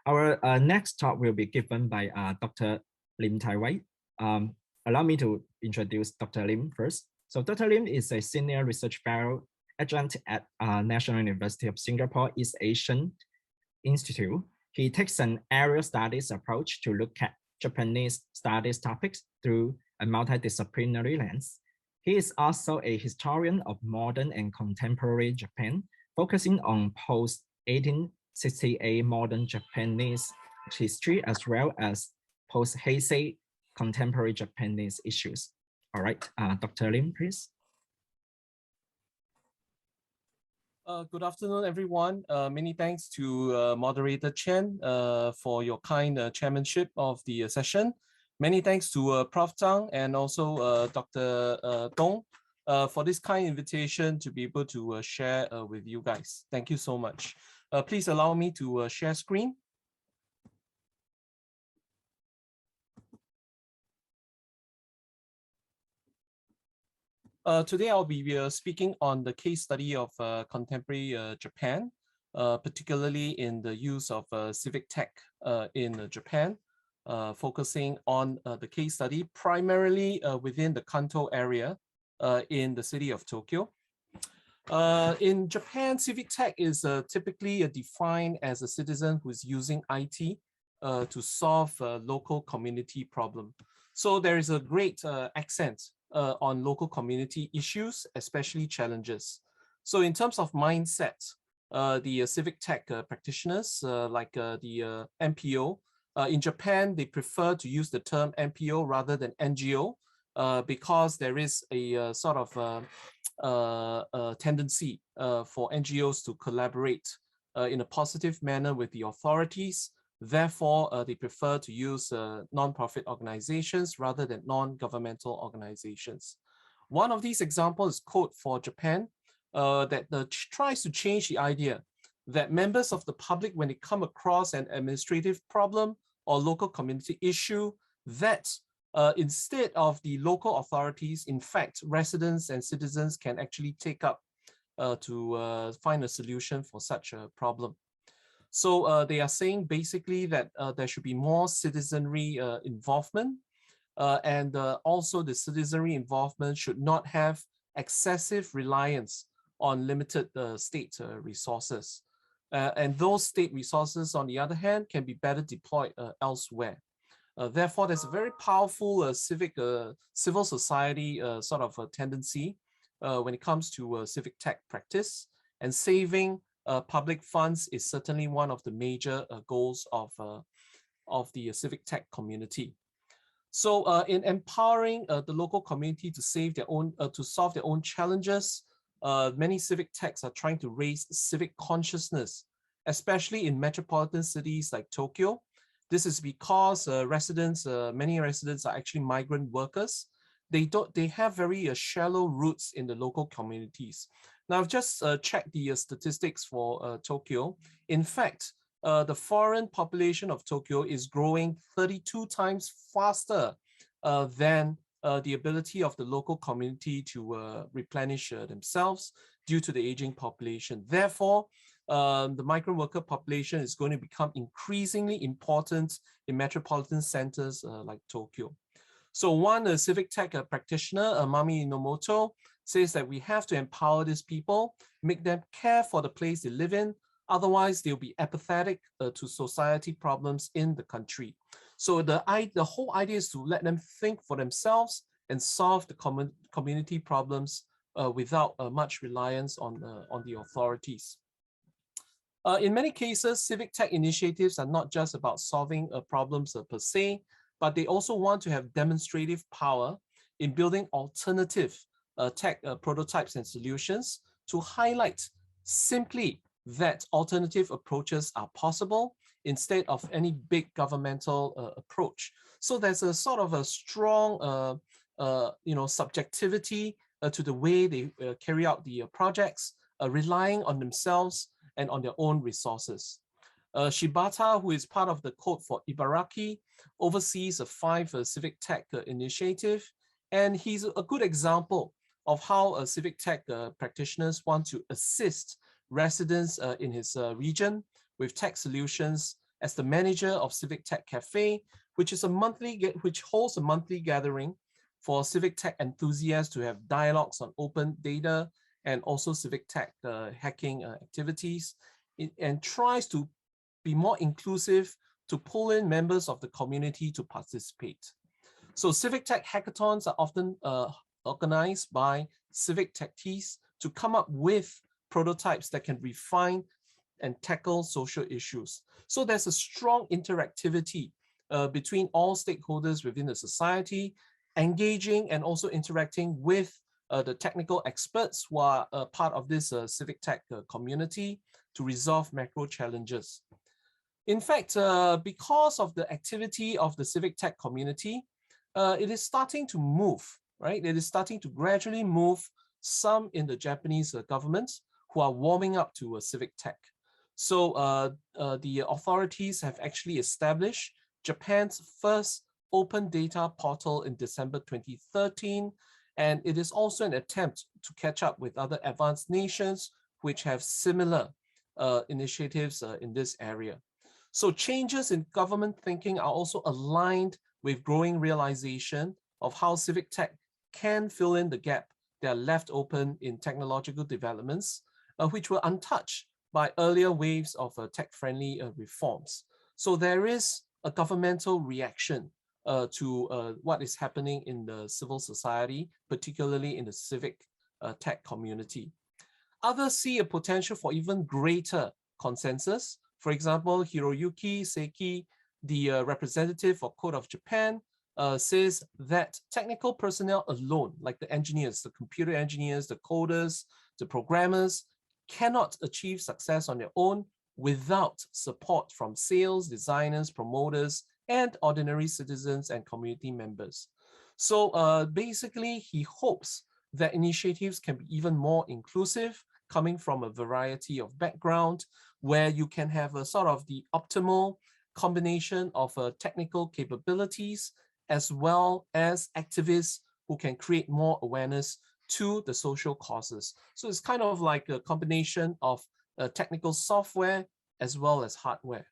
Our next talk will be given by Dr. Lim Tai Wei. Allow me to introduce Dr. Lim first. So Dr. Lim is a senior research fellow adjunct at National University of Singapore East Asian Institute. He takes an area studies approach to look at Japanese studies topics through a multidisciplinary lens. He is also a historian of modern and contemporary Japan, focusing on post-1868 modern Japanese history as well as post-Heisei contemporary Japanese issues. All right, Dr. Lim, please. Good afternoon, everyone. Many thanks to Moderator Chen for your kind chairmanship of the session. Many thanks to Prof. Zhang and also Dr. Dong for this kind invitation to be able to share with you guys. Thank you so much. Please allow me to share screen. Today I'll be speaking on the case study of contemporary Japan, particularly in the use of CivicTech in Japan, focusing on the case study primarily within the Kanto area in the city of Tokyo. In Japan, CivicTech is typically defined as a citizen who is using IT to solve local community problem. So there is a great accent on local community issues, especially challenges. So in terms of mindset, the CivicTech practitioners like the NPO, in Japan, they prefer to use the term NPO rather than NGO because there is a sort of tendency for NGOs to collaborate in a positive manner with the authorities. Therefore, they prefer to use non-profit organizations rather than non-governmental organizations. One of these examples is Code for Japan that tries to change the idea that members of the public, when they come across an administrative problem or local community issue, that instead of the local authorities, in fact, residents and citizens can actually take up to find a solution for such a problem. So they are saying basically that there should be more citizenry involvement and also the citizenry involvement should not have excessive reliance on limited state resources. And those state resources, on the other hand, can be better deployed elsewhere. Therefore, there's a very powerful civil society sort of a tendency when it comes to civic tech practice, and saving public funds is certainly one of the major goals of the civic tech community. So in empowering the local community to save their own, to solve their own challenges, many civic techs are trying to raise civic consciousness, especially in metropolitan cities like Tokyo. This is because many residents are actually migrant workers. They have very shallow roots in the local communities. Now, I've just checked the statistics for Tokyo. In fact, the foreign population of Tokyo is growing 32 times faster than the ability of the local community to replenish themselves due to the aging population. Therefore, the migrant worker population is going to become increasingly important in metropolitan centers like Tokyo. So one civic tech practitioner, Mami Inomoto, says that we have to empower these people, make them care for the place they live in. Otherwise, they'll be apathetic to society problems in the country. So the whole idea is to let them think for themselves and solve the community problems without much reliance on the authorities. In many cases, civic tech initiatives are not just about solving problems per se, but they also want to have demonstrative power in building alternative tech prototypes and solutions to highlight simply that alternative approaches are possible instead of any big governmental approach. So there's a sort of a strong subjectivity to the way they carry out the projects, relying on themselves and on their own resources. Shibata, who is part of the Code for Ibaraki, oversees a 5 civic tech initiative, and he's a good example of how civic tech practitioners want to assist residents in his region with tech solutions as the manager of CivicTech Cafe, which holds a monthly gathering for civic tech enthusiasts to have dialogues on open data and also civic tech hacking activities, and tries to be more inclusive to pull in members of the community to participate. So civic tech hackathons are often organized by civic techies to come up with prototypes that can refine and tackle social issues. So there's a strong interactivity between all stakeholders within the society, engaging and also interacting with the technical experts who are part of this civic tech community to resolve macro challenges. In fact, because of the activity of the civic tech community, it is starting to move, right? It is starting to gradually move some in the Japanese government who are warming up to civic tech. So the authorities have actually established Japan's first open data portal in December 2013, and it is also an attempt to catch up with other advanced nations which have similar initiatives in this area. So changes in government thinking are also aligned with growing realization of how civic tech can fill in the gap that are left open in technological developments, which were untouched by earlier waves of tech-friendly reforms. So there is a governmental reaction to what is happening in the civil society, particularly in the civic tech community. Others see a potential for even greater consensus. For example, Hiroyuki Seki, the representative for Code of Japan, says that technical personnel alone, like the engineers, the computer engineers, the coders, the programmers, cannot achieve success on their own without support from sales, designers, promoters, and ordinary citizens and community members. So basically, he hopes that initiatives can be even more inclusive, coming from a variety of background, where you can have a sort of the optimal combination of technical capabilities as well as activists who can create more awareness to the social causes. So it's kind of like a combination of technical software as well as hardware.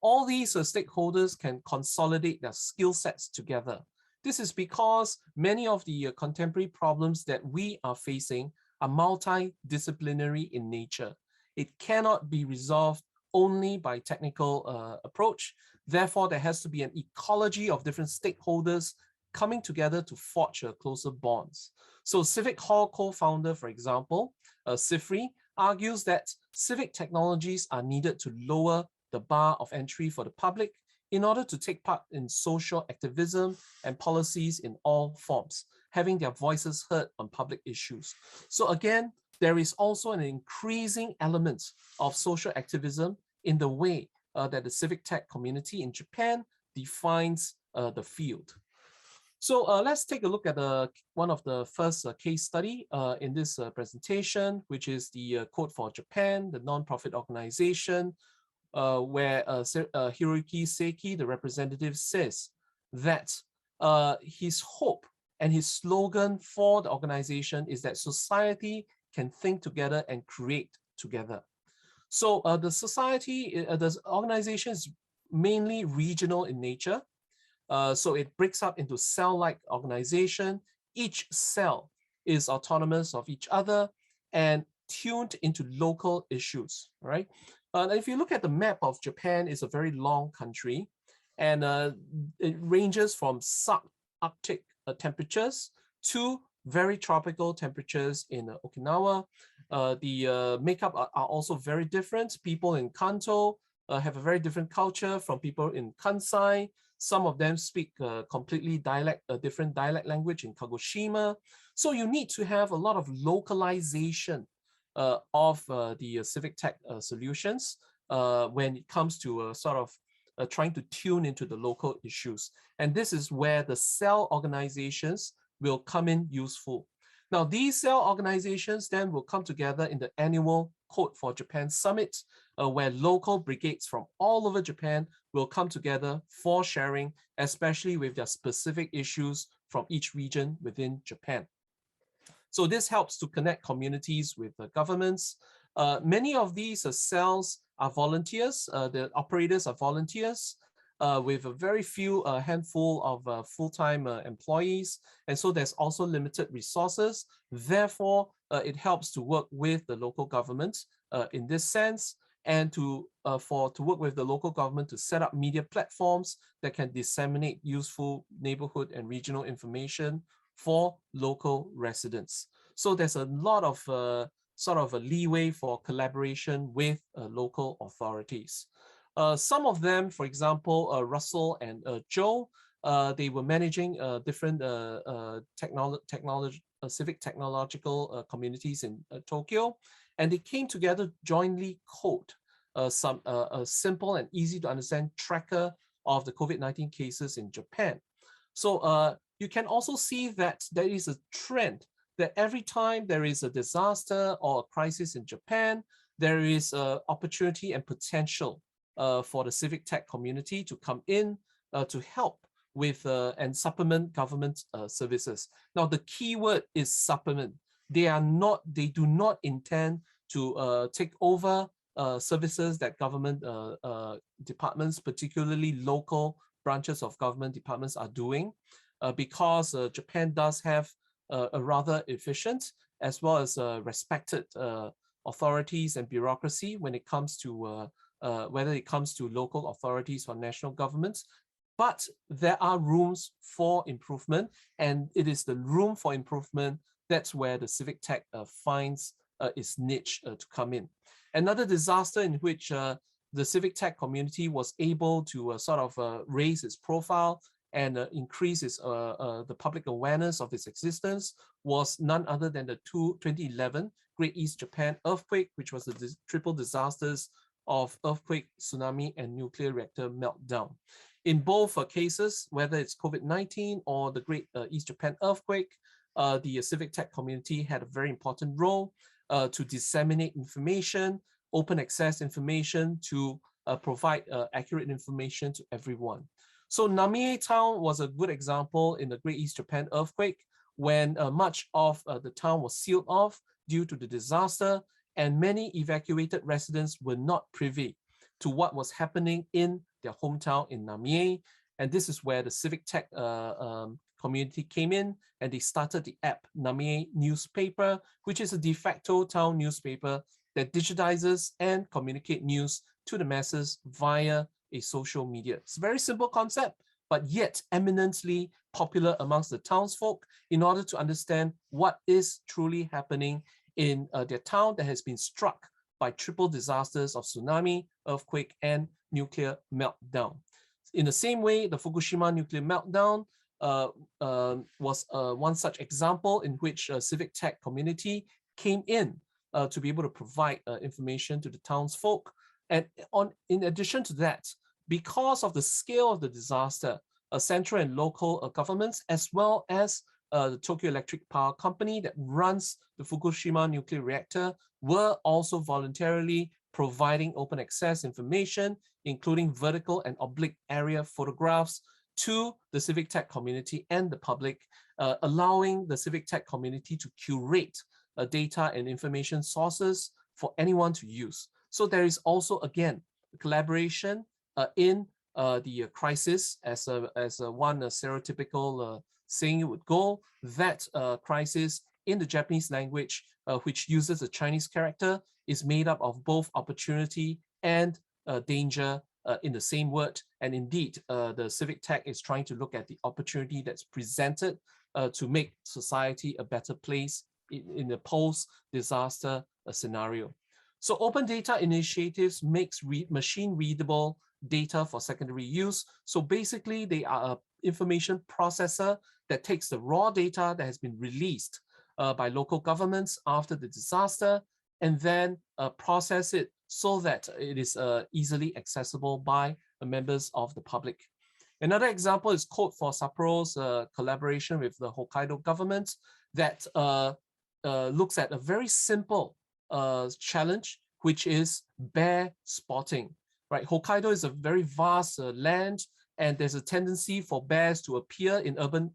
All these stakeholders can consolidate their skill sets together. This is because many of the contemporary problems that we are facing are multidisciplinary in nature. It cannot be resolved only by technical approach. Therefore, there has to be an ecology of different stakeholders coming together to forge closer bonds. So Civic Hall co-founder, for example, Sifri, argues that civic technologies are needed to lower the bar of entry for the public in order to take part in social activism and policies in all forms, having their voices heard on public issues. So again, there is also an increasing element of social activism in the way that the civic tech community in Japan defines the field. So let's take a look at one of the first case study in this presentation, which is the Code for Japan, the non-profit organization, where Hiroyuki Seki, the representative, says that his hope and his slogan for the organization is that society can think together and create together. So the organization is mainly regional in nature. So it breaks up into cell-like organization. Each cell is autonomous of each other and tuned into local issues, right? If you look at the map of Japan, it's a very long country, and it ranges from subarctic temperatures to very tropical temperatures in Okinawa. The makeup are also very different. People in Kanto have a very different culture from people in Kansai. Some of them speak completely different dialect language in Kagoshima. So you need to have a lot of localization of the civic tech solutions when it comes to sort of trying to tune into the local issues. And this is where the cell organizations will come in useful. Now, these cell organizations then will come together in the annual Code for Japan Summit, where local brigades from all over Japan will come together for sharing, especially with their specific issues from each region within Japan. So this helps to connect communities with governments. Many of these cells are volunteers. The operators are volunteers with a very few handful of full-time employees. And so there's also limited resources. Therefore, it helps to work with the local government in this sense, and to work with the local government to set up media platforms that can disseminate useful neighborhood and regional information for local residents. So there's a lot of sort of a leeway for collaboration with local authorities. Some of them, for example, Russell and Joe, they were managing different civic technological communities in Tokyo, and they came together to jointly code a simple and easy to understand tracker of the COVID-19 cases in Japan. So you can also see that there is a trend that every time there is a disaster or a crisis in Japan, there is opportunity and potential for the civic tech community to come in to help with and supplement government services. Now, the key word is supplement. They do not intend to take over services that government departments, particularly local branches of government departments, are doing, because Japan does have a rather efficient as well as respected authorities and bureaucracy when it comes to whether it comes to local authorities or national governments. But there are rooms for improvement, and it is the room for improvement that's where the civic tech finds its niche to come in. Another disaster in which the civic tech community was able to sort of raise its profile and increase its, the public awareness of its existence was none other than the 2011 Great East Japan earthquake, which was the triple disasters of earthquake, tsunami, and nuclear reactor meltdown. In both cases, whether it's COVID-19 or the Great East Japan earthquake, the civic tech community had a very important role to disseminate information, open access information, to provide accurate information to everyone. So Namie town was a good example in the Great East Japan earthquake, when much of the town was sealed off due to the disaster, and many evacuated residents were not privy to what was happening in their hometown in Namie. And this is where the civic tech community came in, and they started the app Namie Newspaper, which is a de facto town newspaper that digitizes and communicate news to the masses via a social media. It's a very simple concept, but yet eminently popular amongst the townsfolk in order to understand what is truly happening in their town that has been struck by triple disasters of tsunami, earthquake, and nuclear meltdown. In the same way, the Fukushima nuclear meltdown was one such example in which a civic tech community came in to be able to provide information to the townsfolk. And in addition to that, because of the scale of the disaster, central and local governments, as well as the Tokyo Electric Power Company that runs the Fukushima nuclear reactor, were also voluntarily providing open access information, including vertical and oblique area photographs, to the civic tech community and the public, allowing the civic tech community to curate data and information sources for anyone to use. So there is also, again, collaboration in the crisis, as one stereotypical saying would go, that crisis in the Japanese language, which uses a Chinese character, is made up of both opportunity and danger in the same word. And indeed, the civic tech is trying to look at the opportunity that's presented to make society a better place in a post-disaster scenario. So open data initiatives makes machine readable data for secondary use. So basically, they are an information processor that takes the raw data that has been released by local governments after the disaster, and then process it so that it is easily accessible by members of the public. Another example is Code for Sapporo's collaboration with the Hokkaido government that looks at a very simple challenge, which is bear spotting. Right, Hokkaido is a very vast land, and there's a tendency for bears to appear in urban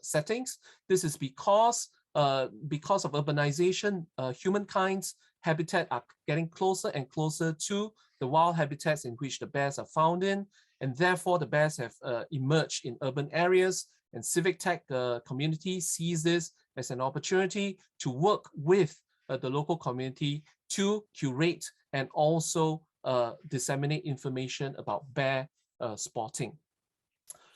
settings. This is because of urbanization, humankind habitat are getting closer and closer to the wild habitats in which the bears are found in, and therefore the bears have emerged in urban areas. And CivicTech community sees this as an opportunity to work with the local community to curate and also disseminate information about bear spotting.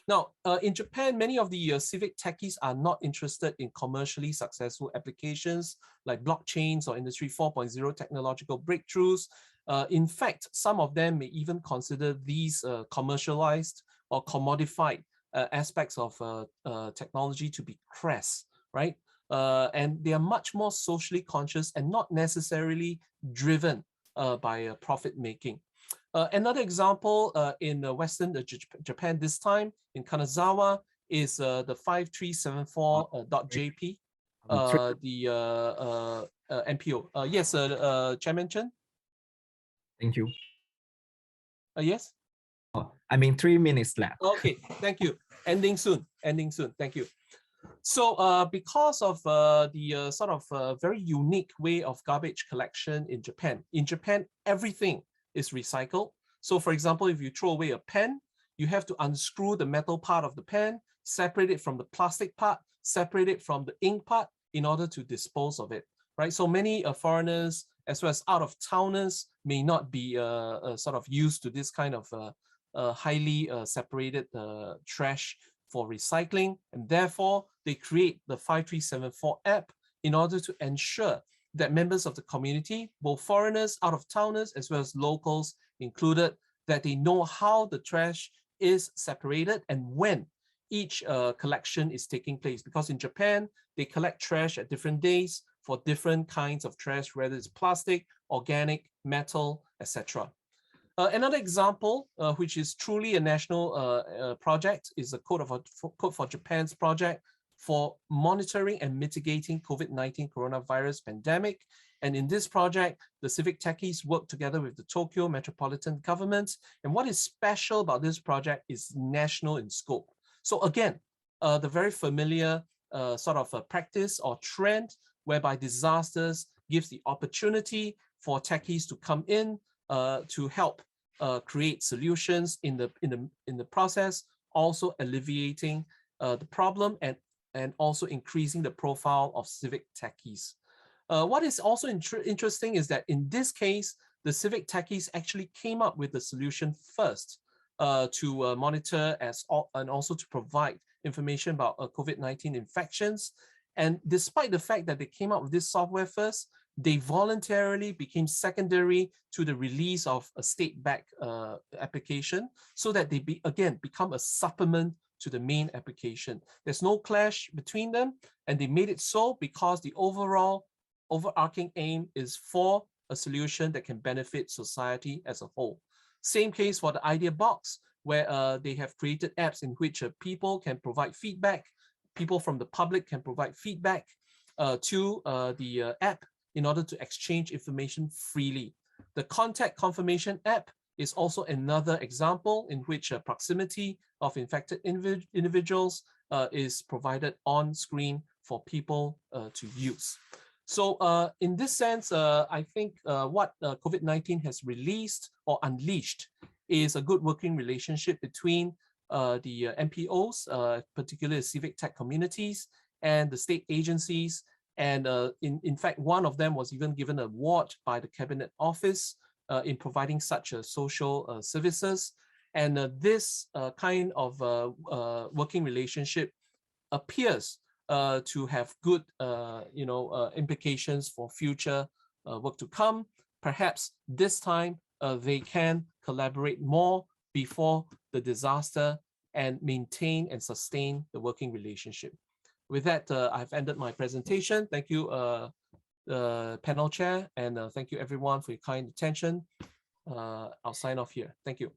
Now, in Japan, many of the civic techies are not interested in commercially successful applications like blockchains or Industry 4.0 technological breakthroughs. In fact, some of them may even consider these commercialized or commodified aspects of technology to be crass, right? And they are much more socially conscious and not necessarily driven by profit making. Another example in Western Japan this time, in Kanazawa, is the 5374.jp, the NPO. Yes, Chairman Chen? Thank you. Yes? I mean, 3 minutes left. Okay, thank you. Ending soon, thank you. So because of the sort of very unique way of garbage collection in Japan everything is recycled. So for example, if you throw away a pen, you have to unscrew the metal part of the pen, separate it from the plastic part, separate it from the ink part in order to dispose of it, right? So many foreigners as well as out-of-towners may not be sort of used to this kind of highly separated trash for recycling, and therefore they create the 5374 app in order to ensure that members of the community, both foreigners, out-of-towners, as well as locals included, that they know how the trash is separated and when each collection is taking place. Because in Japan, they collect trash at different days for different kinds of trash, whether it's plastic, organic, metal, etc. Another example, which is truly a national project, is the Code for Japan's project for monitoring and mitigating COVID-19 coronavirus pandemic. And in this project, the civic techies work together with the Tokyo Metropolitan Government. And what is special about this project is national in scope. So again, the very familiar sort of a practice or trend whereby disasters gives the opportunity for techies to come in to help create solutions in the process, also alleviating the problem and also increasing the profile of civic techies. What is also interesting is that in this case, the civic techies actually came up with the solution first to monitor and also to provide information about COVID-19 infections. And despite the fact that they came up with this software first, they voluntarily became secondary to the release of a state-backed application so that they become a supplement to the main application. There's no clash between them, and they made it so because the overarching aim is for a solution that can benefit society as a whole. Same case for the Idea Box, where they have created apps in which people can provide feedback, people from the public can provide feedback to the app in order to exchange information freely. The Contact Confirmation app is also another example in which proximity of infected individuals is provided on screen for people to use. So in this sense, I think what COVID-19 has released or unleashed is a good working relationship between the NPOs, particularly CivicTech communities, and the state agencies. And in fact, one of them was even given an award by the Cabinet Office in providing such social services. And this kind of working relationship appears to have good implications for future work to come. Perhaps this time they can collaborate more before the disaster and maintain and sustain the working relationship. With that, I've ended my presentation. Thank you, panel chair, and thank you everyone for your kind attention. I'll sign off here. Thank you.